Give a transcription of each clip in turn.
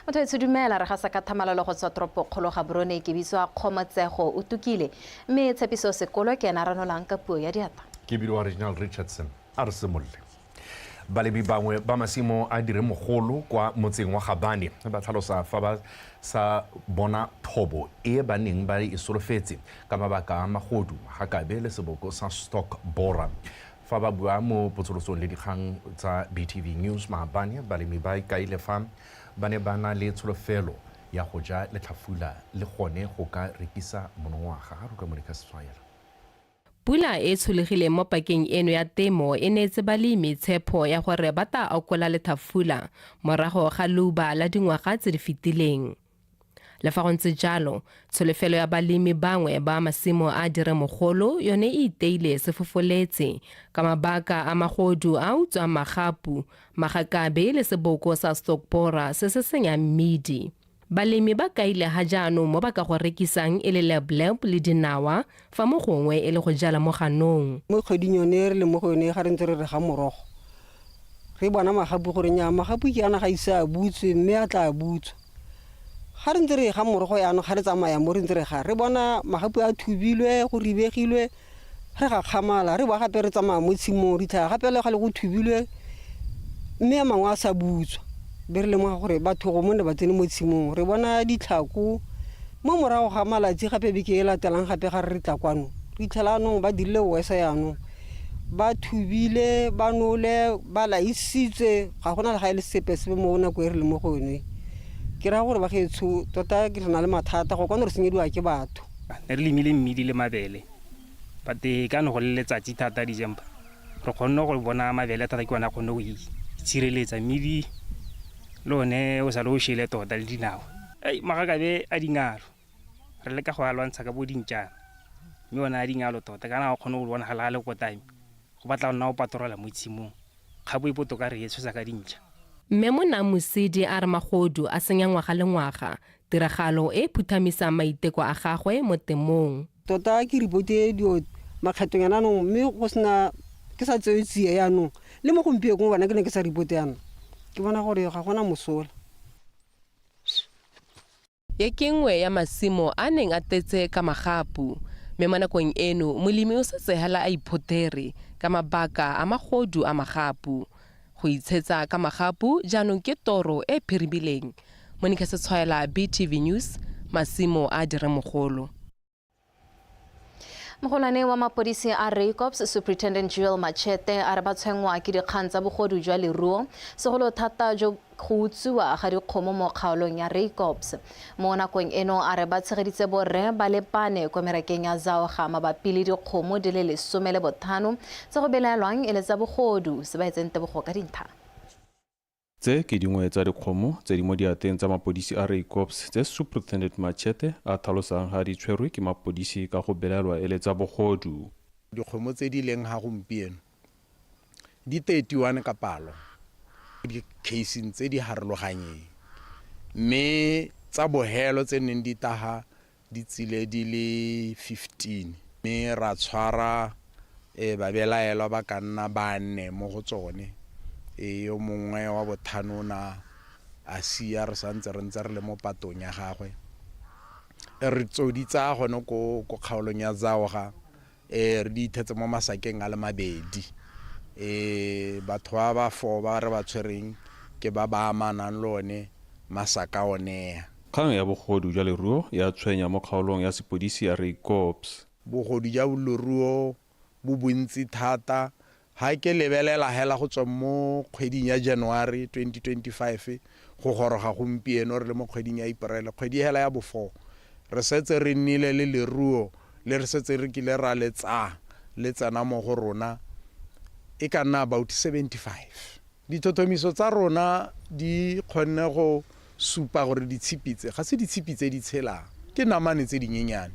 Motho e dumela re ga sa ka thamalalo go tswa toropo kgolo ga Borone ke bitso a Kgomotsego o tukile mme Tshepiso Sekolo ke ena ranolang ka puo ya diatla. Ke bidwa Reginald Richardson a re semolle. Balebi bangwe ba masimo a dire mogolo kwa motseng wa Gabane ba tlhalosa fa ba sa bona thobo e ba neng ba e solofetse ka mabaka a magodu ga kabe le seboko sa stock bora. Fa ba bua mo potsolosong le dikgang tsa BTV News maabane balemi ba ikaile fa ba ne ba na le tsholofelo ya go ja letlhafula le gone go ka rekisa monongwaga ga ruka Monica Setswaela. Pula e tsholegile mo pakeng eno ya temo e neetse balemi tshepo ya gore ba ta akola letlhafula morago ga leuba la dingwaga tse di fetileng. Le fa go ntse jalo, tsholofelo ya balemi bangwe ba masimo a dire mogolo yone e iteile sefofoletse ka mabaka a magodu a utswa magapu, magakabe le seboko sa stockbora se se senyang mmidi. Balemi ba kaile ha jaanong mo ba ka go rekisang e le lebleb le dinawa fa mo gongwe e le go jala mo ganong. Mo kgweding yone re le mo go yone ga re ntse re ga morogo. Re bona magapu gore nya magapu ke ana ga isa butswe mme a tla butswa. Ga re ntse re ga morogo yana ga re tsamaya mo re ntse re ga re bona magapu a thubilwe go ribegilwe re ga kgamala re ba gape re tsamaya mo tshimong re tla gape le ga le go thubilwe mme a mangwe a sa butswa. Be re lemoga gore batho go mone ba tsene mo tshimong re bona ditlhako mo morago ga malatsi gape beke e latelang gape ga re tla kwano re itlhelanong ba dirile wesa yanong ba thubile ba nole ba laisitse ga gona le ga ile sepe se mo nako e re le mo go yone ke ra gore ba getso tota ke rena le mathata go kwana re senyediwa ke batho re lemile mmidi le mabele bate ka no go le letsatsi thata di jempa re kgonne go bona mabele thata ke bona kgonne go itshireletsa mmidi lone o sa lo shile tota le dinawa magakabe a dingalo re le ka go alwantsha ka bodintjana mme ona a dingalo tota kana go kgone go bona halale go time go batla nna o patrola mo tshimong ga bo ipoto ka re etsosa ka dintja. Mme Mona Mosidi a re magodu a senya ngwaga le ngwaga tiragalo e phuthamisa maiteko a gagwe mo temong. Tota ke ripote dio makgetong yana no mme go sena ke sa tseetsie yanong le mo gompieko bona ke ne ke sa ripote yana ke bona gore ga gona mosola. Ye kengwe ya masimo a neng a tetse ka magapu mme mo nakong eno molemi o setse hala a iphotere ka mabaka a magodu a magapu go itshetsa ka magapu jaanong ke toro e phiribileng. Monica Setswaela, BTV News, masimo a dire mogolo. Mogolwane wa mapodisi a Raycops Superintendent Joel Machete a re ba tshwengwa ke dikgang tsa bogodu jwa leruo segolo thata jo go utswiwa ga dikgomo mo kgaolong ya Raycops. Mo nakong eno a re ba tshegeditse borre ba lepane kwa merakeng ya Zaoga mabapi le dikgomo di le 15 tse go belaelwang e le tsa bogodu se ba etseng tebogo ka dintlha. Tse ke dingwe tsa dikgomo tse di mo diateng tsa mapodisi a Raycops tse Superintendent Machete a tlhalosang ga di tshwerwe ke mapodisi ka go belaelwa e le tsa bogodu. Dikgomo tse di leng ga gompieno di 31 ka palo di casing tse di harologanyeng mme tsa bohelo tse neng di taga di tsile di le 15 mme ra tshwara ba belaelwa ba ka nna ba nne mo go tsone yo mongwe wa bothano na a sia re santse re ntse re le mo patong ya gagwe re tsoditsa gone ko kgaolong ya Zaoga re di ithetse mo masakeng a le mabedi batho ba 4 ba re ba tshwereng ke ba ba amanang lone masaka one. Kgang ya bogodu jwa leruo ya tshwenya mo kgaolong ya sepodisi ya Raycops. Bogodu jwa leruo bo bontsi thata ha ke lebelela hela go tswa mo kgweding ya January 2025 go goroga gompieno re le mo kgweding ya April kgwedi hela ya bo 4 re setse re nnile le leruo le re setse re kile ra le tsana mo go rona e ka nna about 75. Dithotomiso tsa rona di kgonne go supa gore ditshipitse ga se ditshipitse di tshelang ke namane tse dinyenyane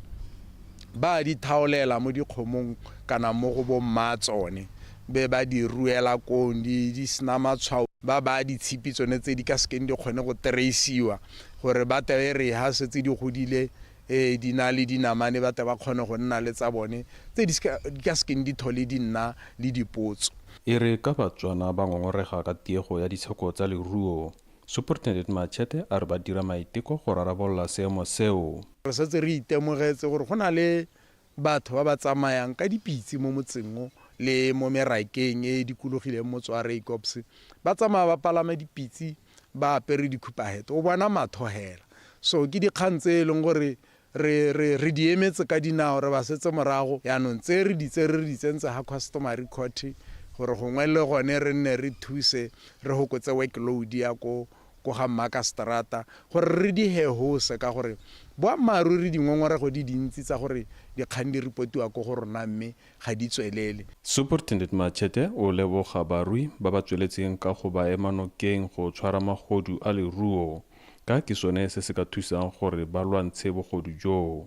ba di thaolela mo dikgomong kana mo go bo mmatsone be ba di ruela kondi di sna matshwao ba di tshipitsone tse di ka skeng di kgone go tracewa gore ba re ha setse di godile di na le dinamane ba ba kgone go nna le tsa bone tse di ka skeng di thole di nna le dipotso. E re ka Batswana ba ngongorega ka tiego ya ditsheko tsa leruo Superintendent Machete a re ba dira maiteko go rarabolola seemo seo. Re setse re itemogetse gore go na le batho ba ba tsamayang ka dipitsi mo motseng le mo merakeng e dikologileng motse wa Reikops, ba tsamaya ba palama dipitsi ba apere dikhupahete o bona matho hela. So ke dikgang tse e leng gore re di emetse ka dinao re ba setse morago yaanong tse re di tsentse ha customary court gore gongwe le gone re nne re thuse re hokotse workload ya ko ga Mmaka Strata gore re di hehose ka gore boammaaruri dingongorego di dintsi tsa gore dikgang di reportiwa ko go rona mme ga di tswelele. Superintendent Machete o leboga barui ba ba tsweletseng ka go ba ema nokeng go tshwara magodu a leruo ka ke sone se se ka thusang gore ba lwantshe bogodu joo.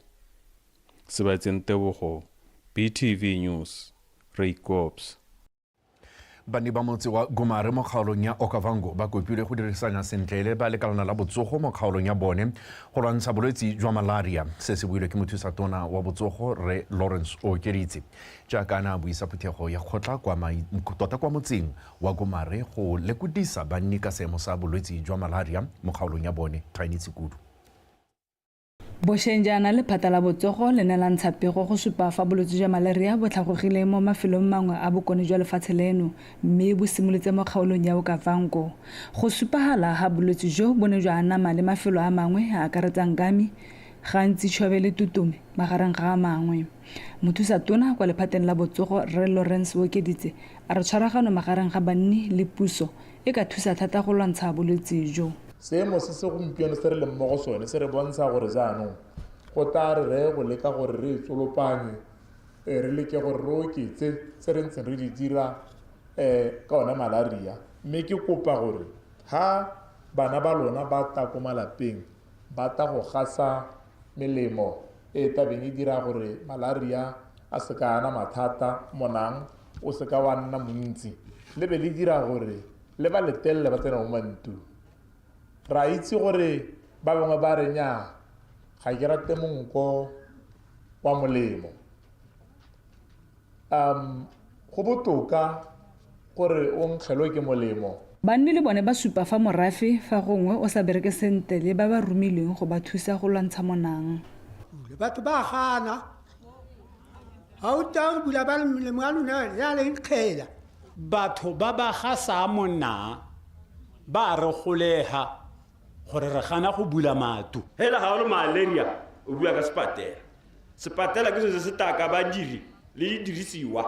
Sebaetseng Tebogo, BTV News, Reikops. Bani ba motse wa Gomare mo kgaolong ya Okavango ba kopilwe go dirisana sentle le ba lekalana la botsogo mo kgaolong ya bone go lwantsha bolwetse jwa malaria. Se se builwe ke mothusa-tona wa botsogo Re Lawrence Okeditse jaaka a buisa phuthego ya kgotla kwa motseng wa Gomare go lekudisa banni ka seemo sa bolwetse jwa malaria mo kgaolong ya bone. Tiny Tsikudu. Boshenjana le phata la botsogo le ne la ntsha pego go supa fa bolwetse jwa malaria bo tlhagogile mo mafelong mangwe a bokone jwa lefatshe leno mme bo simolotse mo kgaolong ya Okavango. Go supagala ha bolwetse jo bo ne jwa anama le mafelo a mangwe a akaretsang Ngami, gantsi Tšhobe le Tutume magareng ga a mangwe. Mothusa-tona kwa lephateng la botsogo Re Lawrence Okeditse a re tshwaragano magareng ga banni le puso e ka thusa thata go lwantsha bolwetse jo. Seemo se gompieno se re leng mo go sone se re bontsha gore jaanong go tla re go leka gore re tsolopanye re leke gore re oketse se re ntseng re di dira ka ona malaria. Mme ke kopa gore ha bana ba lona ba ta ko malapeng ba ta go gasa melemo e tabeng e dira gore malaria a se ka ana mathata monang o se ka wa nna montsi le be le dira gore le ba letelele ba tsena mo mantu. Ra itse gore ba bangwe ba re nya ga ke rate monko wa molemo. Go botoka gore o nkgelwe ke molemo. Banni le bone ba supa fa morafe fa gongwe o sa bereke sentle le ba ba romilweng go ba thusa go lwantsha monang. Batho ba gana ha o tla bula ba melemo ya lona ya le nkgela. Batho ba ba gasa monna ba re golega gore re gana go bula matu. Hela ha o le malaria o bua ka sepatela ke se taka badiri le dirisiwa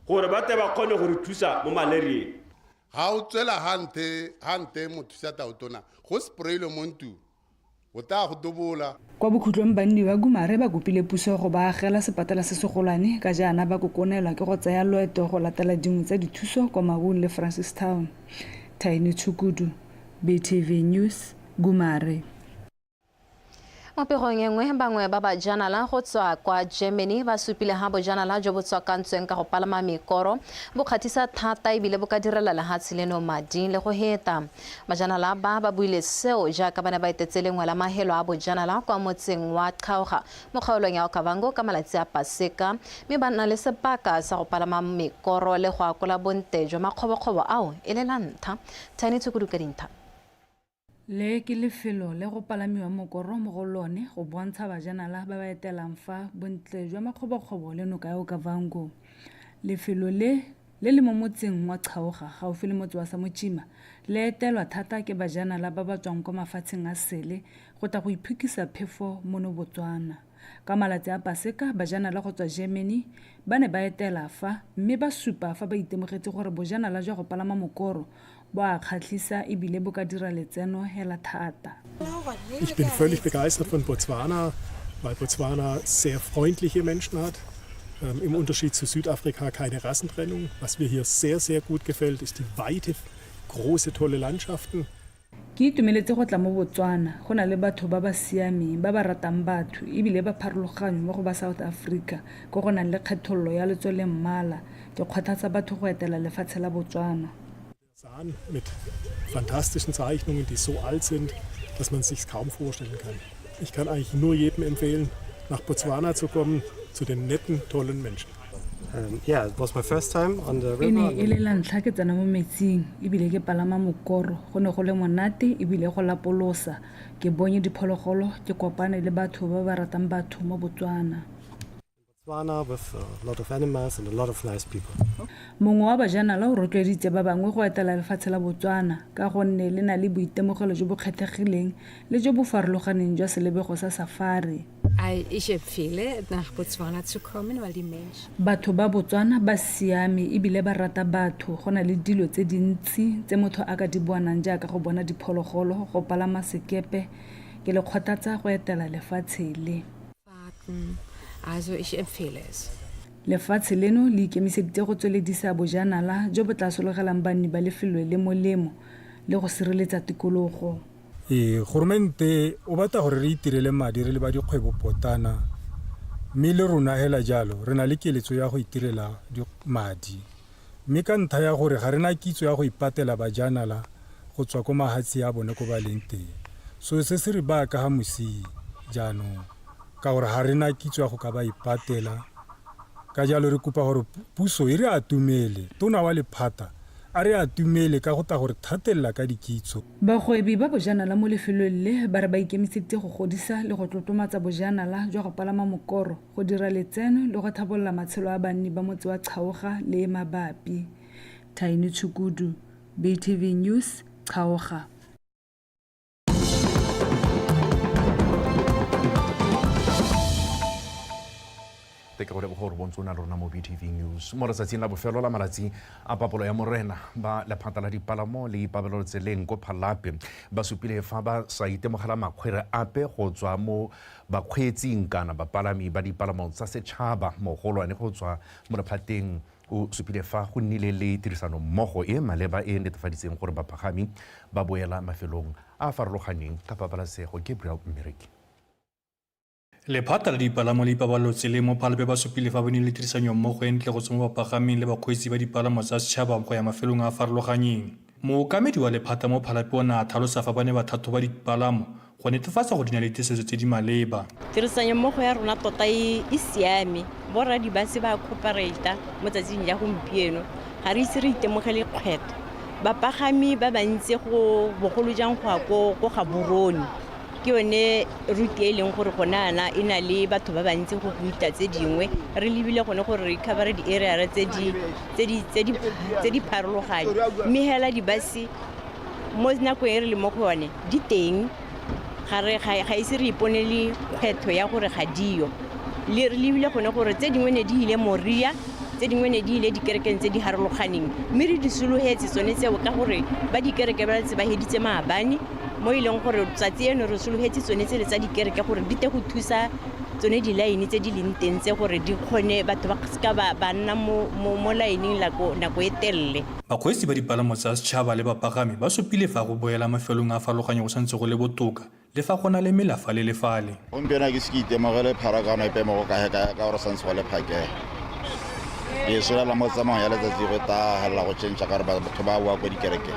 gore ba te ba kgone gore thusa mo malaria. Ha o tsela hante mothusa taotona go sprayile montu o ta go dobola. Kwa bokhutlong banni ba Gomare ba kopile puso go ba agela sepatela se segolwane ka jaana ba kokonelwa ke go tsaya loeto go latela dingwe tsa dithuso kwa Mabung le Francistown. Tiny Tsikudu, BTV News, Gomare. Mo pegong engwe bangwe ba ba janala go tswa kwa Germany ba supile ha bojanala jo bo tswa kantsweng ka go palama mekoro bo kgatisa thata ebile bo ka direla lehatshe leno madi le go heta. Bajanala ba buile seo jaaka bana ba etetse lengwe la mahelo a bojanala kwa motseng wa Kgaoga mo kgaolong ya Okavango ka malatsi a Paseka mme ba nna le sebaka sa go palama mekoro le go akola bonte jwa makgobokgobo ao e le lantha. Tiny Tsikudu ka dintlha. Le ke lefelo le go palamiwa mokoro mo go lone go bontsha bajanala ba ba etelang fa bontle jwa makgobokgobo le noka ya Okavango. Lefelo le mo motseng wa Kgaoga gaufi le motse wa Samochima le etelwa thata ke bajanala ba ba tswang kwa mafatsheng a sele go ta go iphukisa phefo mono Botswana. Ka malatsi a Paseka bajanala go tswa Germany ba ne ba etela fa mme ba supa fa ba itemogetse gore bojanala jwa go palama mokoro boa khatlisa ebile bo ka dira letseno hela thata. Ich bin völlig begeistert von Botswana, weil Botswana sehr freundliche Menschen hat. Im Unterschied zu Südafrika keine Rassentrennung. Was mir hier sehr, sehr gut gefällt, ist die weite, große, tolle Landschaften. Ke itumeletse go tla mo Botswana go na le batho ba ba siameng ba ba ratang batho ebile ba pharologanywa mo go ba South Africa go go nang le kgethololo ya letso le mmala ke kgothatsa batho go etela lefatshe la Botswana. Mit fantastischen Zeichnungen, die so alt sind, dass man sich kaum vorstellen kann. Ich kann eigentlich nur jedem empfehlen, nach Botswana zu kommen, zu den netten, tollen Menschen. Yeah, it was my first time on the river. E ne e le la ntlha ke tsena mo metsing ebile ke palama mokoro go ne go le monate ebile go lapolosa ke bone diphologolo ke kopane le batho ba ba ratang batho mo Botswana. Botswana with a lot of animals and a lot of nice people. Mongwe wa bajanala o rotloeditse ba bangwe go etela lefatshe la Botswana ka gonne le na le boitemogelo jo bo kgethegileng le jo bo farologaneng jwa selebego sa safari. Ich empfehle, nach Botswana zu kommen, weil die Menschen... Batho ba Botswana ba siame ebile ba rata batho go na le dilo tse dintsi tse motho a ka di bonang jaaka go bona diphologolo go palama sekepe ke le kgothatsa go etela lefatshe le. Also ich empfehle es. Lefatshe leno le ikemiseditse go tsweledisa bojanala jo bo tla sologelang banni ba lefelo le molemo le go sireletsa tikologo. Gormente o batla gore re itirele madi re le ba dikgwebo potana mme le rona hela jalo re na le keletso ya go itirela madi mme ka ntlha ya gore ga rena kitso ya go ipatela bajanala go tswa ko mahatsi ya bone ko ba leng teng so se se re ba ka ha mosi jaanong ka gore ga rena kitso ya go ka ba ipatela ka jalo re kopa gore puso e re atumele tona wa lephata a re atumele ka go ta gore thatella ka dikitso. Bagwebi ba bojanala mo lefelong le ba re ba ikemisitse go godisa le go tlotlomatsa bojanala jwa go palama mokoro go dira letseno le go thabolola matshelo a banni ba motse wa Kgaoga le mabapi. Taini Tshukudu, BTV News, Kgaoga. Ke gore go bontsona rona mo BTV News mo retsatsing la bofelo la malatsi a papolo ya morena ba lephata la dipalamo le ipabelo tseleng ko Phalape ba supile fa ba sa itemogela makgwere ape go tswa mo bakgweetsing kana bapalami ba dipalamo tsa setšhaba mogolwane go tswa mo lephateng o supile fa go nnile le tirisano mmogo e maleba e netefaditseng gore bapagami ba boela mafelong a farologaneng ka pabalesego. Gabriel Mmereki. Lephata la dipalamo le ipaballo tseleng mo Phalape ba supile fa ba nnile le tirisano mmogo e ntle go tswa mo bapagaming le bakgweetsi ba dipalamo tsa setšhaba go ya mafelong a a farologaneng. Mookamedi wa lephata mo Phalape o ne a tlhalosa fa ba ne bathatho ba dipalamo go netefatsa go di na le tiisetso tse di maleba. Tirisano mmogo ya rona tota e siame borra dibase ba cooperata mo tsatsing ya gompieno ga re ise re itemogele kgwetho bapagami ba bantsi go bogolo jang go Gaborone ke yone route e leng gore gona e na le batho ba bantsi go buita tse dingwe re lebile gone gore re cover di area tse di pharologane mme hela dibase mo nako e re le mo go yone di teng ga ise re iponele kgetho ya gore ga dio le re lebile gone gore tse dingwe ne di ile Moria tse dingwe ne di ile dikerekeng tse di harologaneng mme re di sologetse tsone tseo ka gore ba dikereke ba tse ba heditse maabane mo ileng gore tsatsi eno re sologetse tsone tse le tsa dikereke gore di te go thusa tsone di line tse di leng teng tse gore di kgone batho ba ska ba nna mo lineng nako e telele. Bakgweetsi ba dipalamo tsa setšhaba le bapagami ba supile fa go boela mafelong a farologanye go santse go le botoka le fa go na le melafa le lefale. Gompieno ke se ke itemogele pharakano epe mo go ka gore santse go le phakela ke solela mo tsamao ya letsatsi go ta halla go tšhentšha ka gore batho ba bua kwa dikereke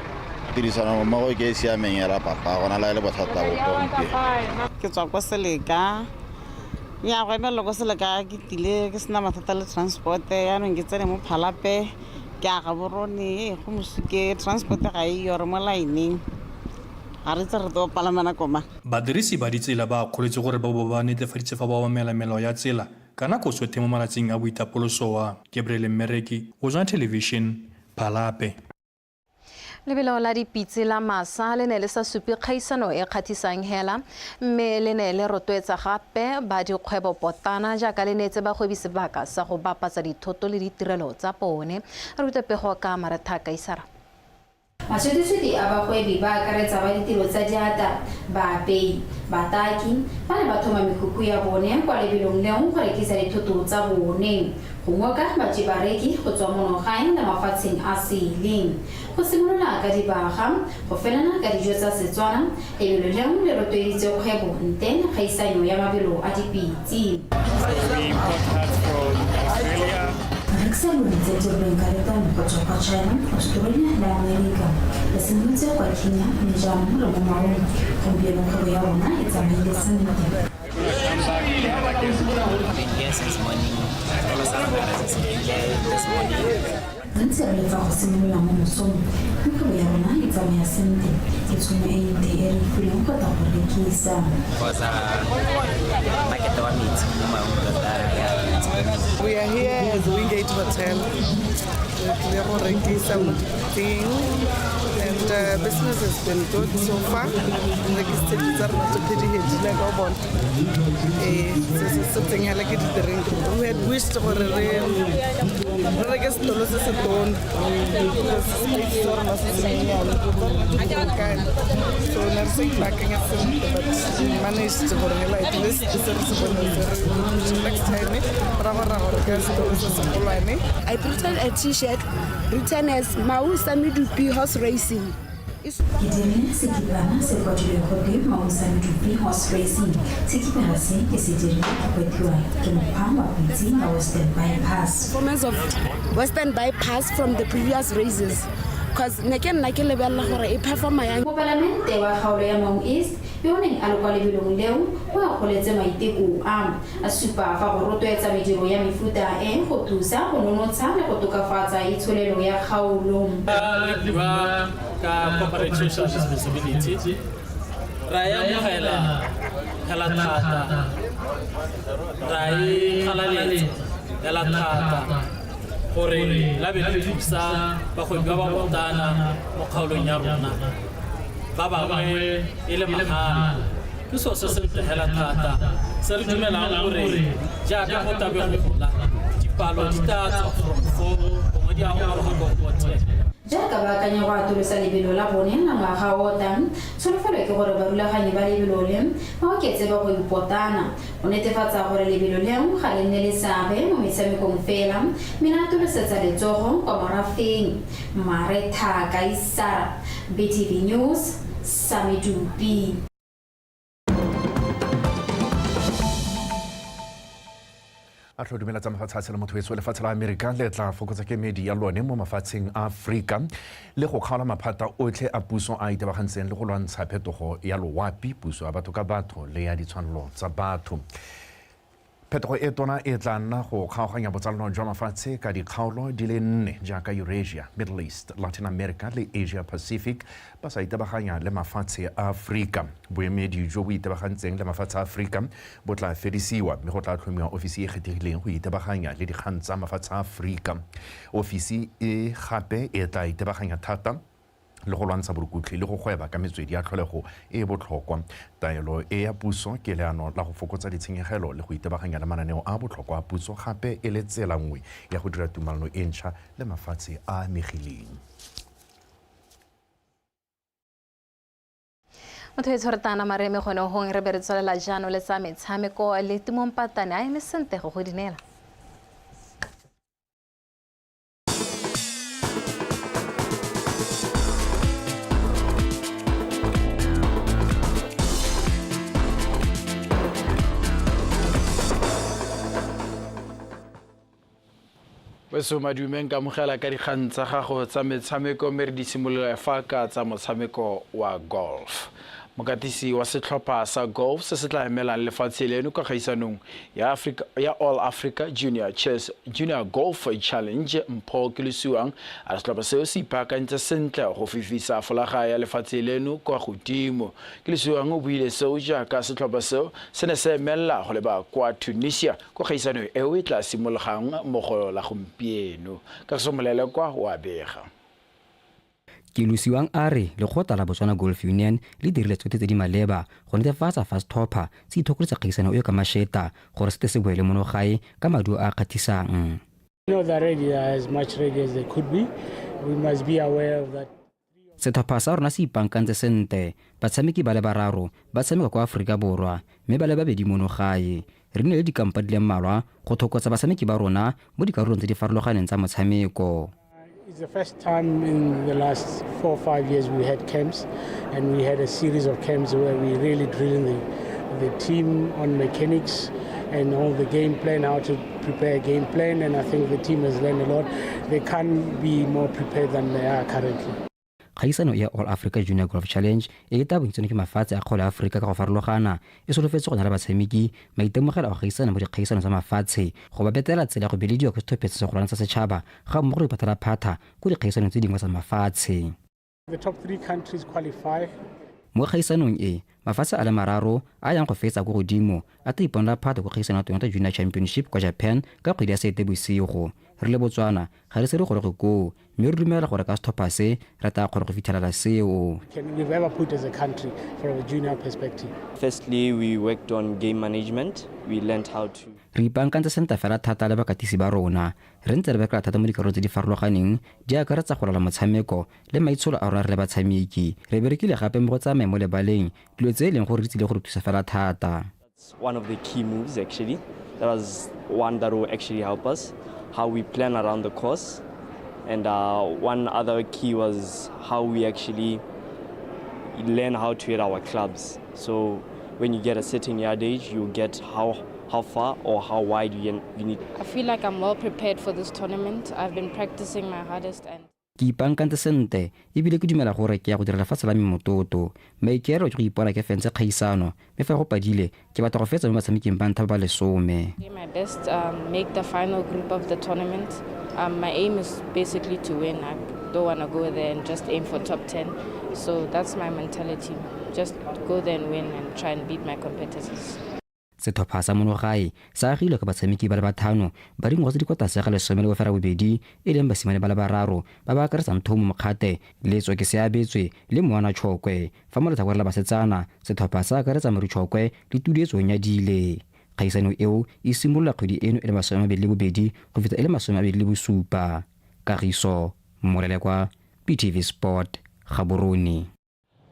tirisano mmogo ke e siameng ya papa gona la le bothata bo gompieno. Ke tswa kwa Seleka ya go emela go Seleka ke tile ke sena mathata le transport yaanong ke tsene mo Phalape ke a Gaborone go mosuke transport ga e yore mo lineng a re tse re to palamana koma. Badirisi ba ditsela ba kgoletse gore ba bo ba netefaditse fa ba obamela melao ya tsela ka nako tsotlhe mo malatsing a boitapoloso wa Gabriel Mmereki go tswa television Phalape. Lebelo la dipitse la masa le ne le sa supe kgaisano e kgatisang hela mme le ne le rotloetsa gape ba dikgwebo potana jaaka le netse bagwebi sebaka sa go bapatsa dithoto le ditirelo tsa bone. Re utepego ka Marathaka Isara. Masweteswete a bagwebi ba akaretsa ba ditiro tsa diata baapei bataki ba ne ba thoma mekhukhu ya bone kwa lebelong leng go rekisa dithoto tsa bone go ngoka bareki go tswa monogaeng le mafatsheng a seleng go simolola ka dibaga go felana ka dijo tsa Setswana lebelo leng le rotloeditse kgwebo ntle kgaisanyo ya mabelo a dipitse. Rekisalo ditse benkareta go tswa kwa China, Australia le America le simolotse kwa Kenya le jaanong le mo maong gompieno kgwebo ya rona e tsamaile sentle. been here since morning. This morning. Gantsi re letsa go simolola mo mosong mme kgwebo ya rona e tsamaya sentle ke tšhono e nte e re ifileng go tla go rekisa We are here at the Wingate Hotel and business has been good so far. We had wished for so nursing packing but managed to at least next time. I printed a t-shirt written as Mau Samidupi Horse Racing. Ke dirile sekipana se kwadilwe gote Mausa Medupi Horse Racing. Sekipana se ke se dirile go kwetiwa ke mokgwa wa boitse wa Western Bypass. Performance of Western Bypass from the previous races. Because ne ke nna ke lebella gore e performa yang. Mopalamente wa kgaolo ya Mau East yo neng a le kwa lebelong leo o akgoletse maiteko a supa fa go rotloetsa mediro ya mefuta e go thusa go nonotsha le go tokafatsa itsholelo ya kgaolo. Ka corporate social responsibility ra ya mogela hela thata ra e khalaletse hela thata gore la be le thusa ba go ba botana mo kgaolong ya rona ba bangwe e le mahala ke so se hela thata se re dumelang gore jaaka go tabe go gola dipalo di tatsa from 4 go di a go go jaaka ba kanya go atolosa lebelo la bone na ngwaga o tang tsholofelo ke gore ba rulaganye ba lebelo le ba oketse ba go ipotana o netefatsa gore lebelo leo ga le nne le seabe mo metshamekong fela mme na atolosetsa letsogo kwa morafeng Maretha Kaisara BTV News Samidupi. a tlo dumela tsa mafatshe le motho wetso lefatshe la Amerika le tla fokotsa kemedi ya lone mo mafatsheng a Afrika le go kgaola maphata otlhe a puso a itebagantseng le go lwantsha phetogo ya loapi puso a batho ka batho le ya ditshwanelo tsa batho. Phetogo e tona e tla nna go kgaoganya botsalano jwa mafatshe ka dikgaolo di le 4 jaaka Eurasia, Middle East, Latin America le Asia Pacific ba sa itebaganya le mafatshe a Afrika. Boemedi jo bo itebagantseng le mafatshe a Afrika bo tla fedisiwa mme go tla tlhomiwa ofisi e kgethegileng go itebaganya le dikgang tsa mafatshe a Afrika. Ofisi e gape e tla itebaganya thata le go lwantsha borukutli le go gweba ka metswedi ya tlholego e botlhokwa. Taelo e ya puso ke leano la go fokotsa ditshenyegelo le go itebaganya le mananeo a botlhokwa a puso gape e le tsela nngwe ya go dira tumalano e ntšha le mafatshe a megileng. motho e tshwartana mareme gone gong re be re tswelela jaanong le tsa metshameko le timompatane a eme sente go go dinela. Weso madumeng ka mogela ka dikgang tsa gago tsa metshameko mme re di simolola fa ka tsa motshameko wa golf. Mokatisi wa setlhopha sa golf se se tla emelang lefatshe leno ka kgaisanong ya All Africa Junior Golf Challenge Mpho Kilisiwang a setlhopha seo se ipaakantse sentle go fifisa folaga ya lefatshe leno kwa godimo. Kilisiwang o buile seo jaaka setlhopha seo se ne se emela go leba kwa Tunisia kwa kgaisanong eo e tla simologang mo go la gompieno. Ka somolele kwa wa bega Kilisiwang a re legota la Botswana Golf Union le dirile tsotlhe tse di maleba go netefatsa fast topper se ithokolotsa kgaisano eo ka masheta gore se se boele monogae ka maduo a kgatisang. As much ready as they could be. We must be aware of that. Setlhopha sa rona se ipankantse sente batshameki ba le bararo ba tshameka kwa Aforika Borwa mme ba le babedi monogae. Re ne le dikampa di le mmalwa go thokotsa batshameki ba rona mo dikarolong tse di farologaneng tsa motshameko. It's the first time in the last 4 or 5 years we had camps, and we had a series of camps where we really drilling the team on mechanics and all the game plan, how to prepare a game plan, and I think the team has learned a lot. They can't be more prepared than they are currently. kgaisano ya All Africa Junior Golf Challenge e e tabontshitsweng ke mafatshe a kgwele a Aforika ka go farologana e solofetse go na le batshameki maitemogelo a go gaisana mo dikgaisano tsa mafatshe go ba betela tsela go belediwa go setlhophetso se golwana sa setšhaba ga mmogo le ipatela phata ko dikgaisanong tse dingwe tsa mafatshe. The top 3 countries qualify. Mo kgaisanong e mafatshe a le mararo a yang go fetsa go godimo a tla iponela phata go kgaisano ya Toyota Junior Championship kwa Japan ka kgwedi ya Seetebosigo. Re le Botswana ga re se re gore go go mme re dumela gore ka setlhopha se re tla kgona go fitlhelela seo. Can we ever put as a country from a junior perspective? Firstly, we worked on game management. We learned how to re ipankantse senta fela thata le bakatisi ba rona re ntse re bekela thata mo dikarolo tse di farologaneng di akaretsa go laola motshameko le maitsholo a rona re le batshameki re berekile gape mo go tsamaya mo lebaleng dilo tse e leng gore di tsile go re thusa fela thata. One of the key moves actually, that was one that will actually help us, how we plan around the course, and one other key was how we actually learn how to hit our clubs. So when you get a certain yardage, you get how far or how wide you need. I feel like I'm well prepared for this tournament. I've been practicing my hardest and ke ipankantse sente ebile ke dumela gore ke ya go dira lefatshe la me mototo maikero ke go ipona ke fentse kgaisano mme fa go padile ke batla go fetsa mo batshameking ba ntlha ba le 10. my best, make the final group of the tournament. My aim is basically to win. I don't want to go there and just aim for top 10. So that's my mentality. Just go there and win and try and beat my competitors. Setlhopha sa monogae sa agilwe ka batshameki ba le bathano ba dingwaga tse di kwa tlase ga 12 e leng basimane ba le bararo ba ba akaretsang Thomo Mokgate le Tsoke Seabetswe le Moana Chokwe fa mo letlhakore la basetsana setlhopha sa akaretsa Mori Chokwe le Tudietso Nyadile. Kgaisano eo e simolola kgwedi eno e le 22 go feta e le 27. Kagiso Morele kwa PTV Sport Gaborone.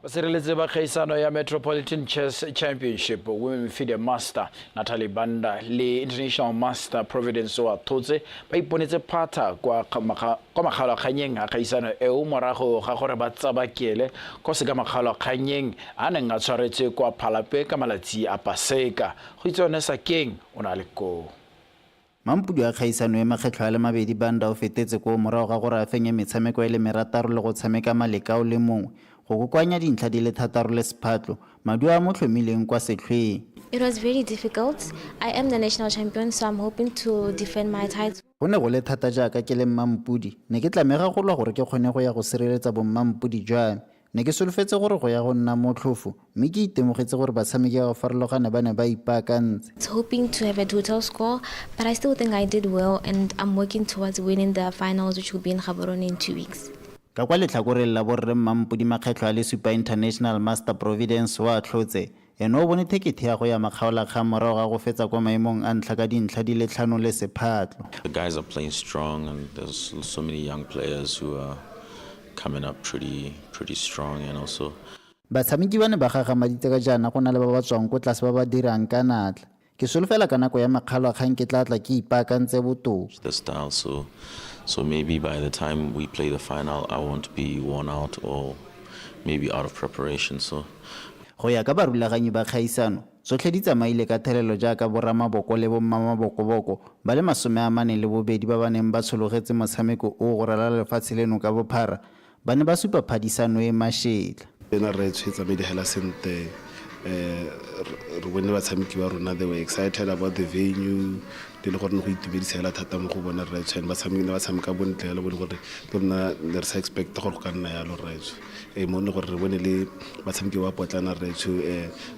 Basereletsi ba kgaisano ya Metropolitan Chess Championship Women FIDE Master Natalie Banda le International Master Providence wa Thotse ba iponetse phata kwa makgalo a kganyeng a kgaisano eo morago ga gore ba tsabakele go se ka makgalo a kganyeng a neng a tshwaretse kwa Phalape ka malatsi a Paseka go itsone sa keng o na le ko Mampudi a kgaisano ya makgetlo a le mabedi Banda o fetetse ko morago ga gore a fenye metshameko e le merataro le go tshameka malekao le mongwe go kokoanya dintlha di le thataro le sephatlo madu a motlhomileng kwa setlhweng. It was very difficult. I am the national champion, so I'm hoping to defend my title. Go ne go le thata jaaka ke le Mampudi ne ke tlamega go lwa gore ke kgone go ya go sireletsa bo Mampudi jwa ne ke solofetse gore go ya go nna motlhofo mme ke itemogetse gore batshameki ba farologane ba ne ba ipaakantse. Hoping to have a total score, but I still think I did well and I'm working towards winning the finals, which will be in Gaborone in 2 weeks. Ka kwa letlhakoreng la borre Mampudi makgetlo a le Super International Master Providence wa Tlhotse eno o bone thekete ya go ya makgaola kgang morago ga go fetsa kwa maemong a ntlha ka dintlha di le 5 le sephatlo. The guys are playing strong and there's so many young players who are coming up pretty strong and also batshameki ba ne ba gagamaditse ka jaana go na le ba ba tswang ko tlase ba ba dirang ka natla ke solofela ka nako ya makgalo a kgang ke tlatla ke ipaakantse botoka. The style so maybe by the time we play the final I won't be worn out or maybe out of preparation. So go ya ka barulaganyi ba kgaisano tsotlhe di tsamaile ka thelelo jaaka boramaboko le bommamabokoboko ba le 42 ba ba neng ba tshologetse motshameko o go rala lefatshe leno ka bophara ba ne ba supa phadisano e mashetla. Ena re tshwetsa medihela sente re bone batshameki ba rona they were excited about the venue le gore go itumedisa hela thata mo go bona re tshwene ba tshameka bontle le bone gore bona re sa expect gore go ka nna ya lo retso mo ne gore re bone le batshameki ba potlana retso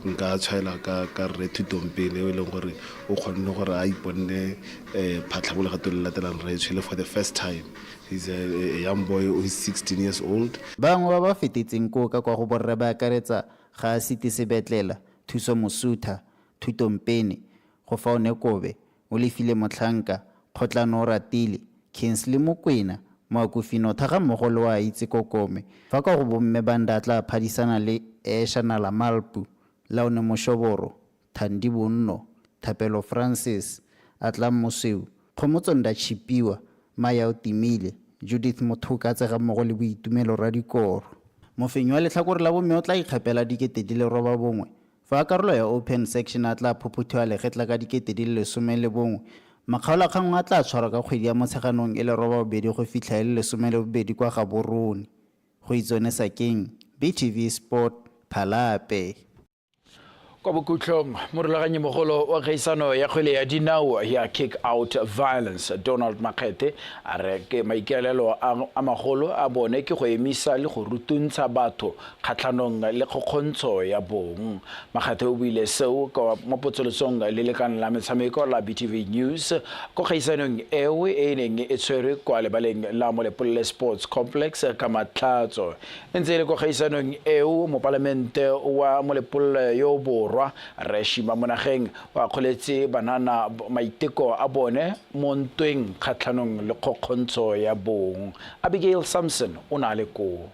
nka tshwaela ka re Thutompene e leng gore o kgonne gore a iponne phatlha mo legato le latelang retso le for the first time. He's a young boy who is 16 years old. Bangwe ba ba fetetseng ko ka kwa go borre ba akaretsa ga Siti Sebetlela, Thuso Mosutha, Thutompene, go Faone Kobe, o Lefile Motlhanka, Kgotlano Ratile, Kingsley Mokwena, Moakufino thaga mogolo wa itse kokome. Fa ka go bomme Banda tla phadisana le Eshanala Malpu, Laone Moshoboro, Thandi Bonno, Thapelo Francis, Atlam Moseu, Khomotsonda Chipiwa, Maya Otimile, Judith Mothoka tsa ga mmogo le boitumelo ra dikoro. Mofenyo wa letlhakore la bomme o tla ikgapela dikete di le 9 fa karolo ya open section a tla phophothwa le getla ka dikete di le 11. Makgaola kgang a tla tshwarwa ka kgwedi ya motsheganong e le 8 go fitlha e le 12 kwa Gaborone. go itsone Sakeng, BTV Sport, Phalape. Kwa bokhutlong morulaganyi mogolo wa kgaisano ya kgwele ya dinao ya kick out violence Donald Makgethe a re ke maikaelelo a magolo a bone ke go emisa le go rutuntsha batho kgatlhanong le kgokgontsho ya bong. Makgethe o buile seo ka mo potsolosong le lekana la metshameko la BTV News go kgaisanong eo e neng e tshwere kwa lebaleng la Molepolle Sports Complex ka Matlatso. Ntse le go kgaisanong eo mo parlamente wa Molepolle yo bo Reshima Monageng wa kgoletse banana maiteko a bone mo ntweng kgatlhanong le kgokgontsho ya bong. Abigail Samson o na le ko.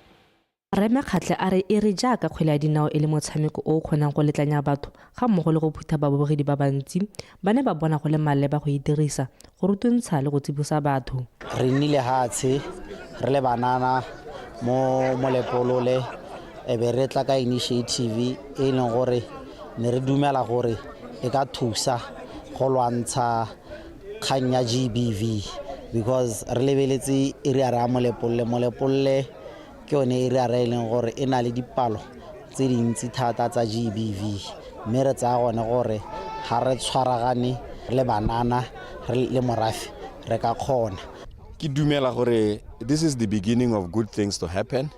Rema Khatle a re e re jaaka kgwele ya dinao e le motshameko o kgonang go letlanya batho ga mmogo le go phutha babogedi ba bantsi ba ne ba bona go le maleba go e dirisa go rutuntsha le go tsibosa batho. Re nnile hatshe re le banana mo Molepolole e be re tla ka initiative e leng gore ne re dumela gore e ka thusa go lwantsha kgang ya GBV because re lebeletse area ya Molepolle ke yone area e leng gore e na le dipalo tse dintsi thata tsa GBV mme re tsaya gone gore ga re tshwaragane le banana re le morafe re ka kgona. Ke dumela gore this is the beginning of good things to happen.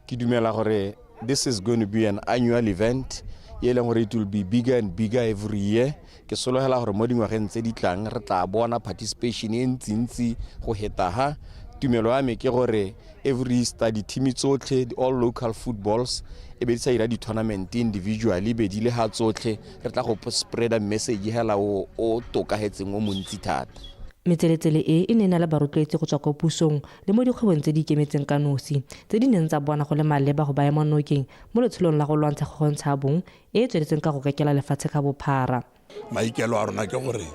Ke dumela gore this is going to be an annual event. It will be bigger and bigger every year. Ke sologela gore mo dingwageng tse di tlang re tla bona participation e ntsi go heta ha. Tumelo ya me ke gore every study team tsotlhe all local footballs e be tsa ira di tournament individually be di le ha tsotlhe re tla go spread a message hela o tokahetseng o montsi thata. Metseletsele e ne na le barotloetsi go tswa ko pusong le mo dikgwebong tse di ikemetseng ka nosi tse di neng tsa bona go le maleba go baya monokeng mo letsholong la go lwantsha go gontsha bong e tsweletseng ka go kekela lefatshe ka bophara. Maikelo a rona ke gore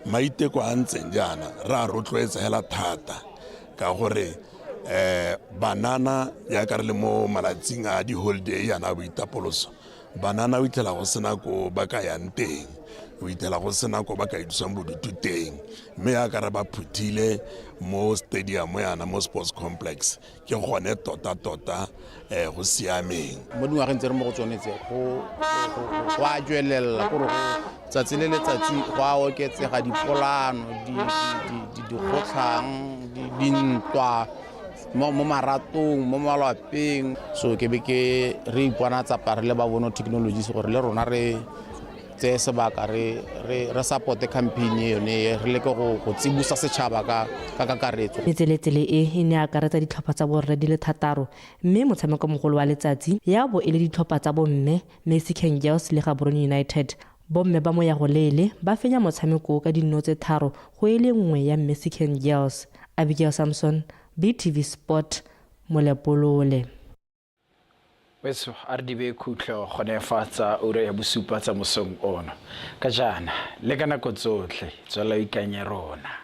maiteko a ntseng jaana ra rotloetsa hela thata ka gore banana ya ka re le mo malatsing a di holiday yana boitapoloso banana o itlela go sena ko ba ka yang teng o itela go sena ko ba ka idusang bodutu teng mme ya ka re ba phuthile mo stadium yana mo sports complex ke gone tota go siameng mo dingwageng tse re mo go tsonetse go a jwelela gore tsatsi le letsatsi go a oketsega dipolano di kgotlang di ntwa mo maratong mo malapeng so ke be ke re ipona tsa pare le ba bona technology se gore le rona re tse sebaka re support campaign yone re le go tsibusa setšhaba ka kakaretso. Metseletsele e ne akaretsa ditlhopha tsa borre di le 6 mme motshameko mogolo wa letsatsi ya bo e le ditlhopha tsa bomme Mexican Girls le Gaborone United. Bomme ba mo ya go lele ba fenya motshameko ka dinno tse 3 go ile nngwe ya Mexican Girls. Abigail Samson, BTV Sport, Molepolole. Weso RDB khutlo gone fatsa ure ya bosupa tsa mosong ono ka jana le kana go tsotlhe tswela ikanye rona.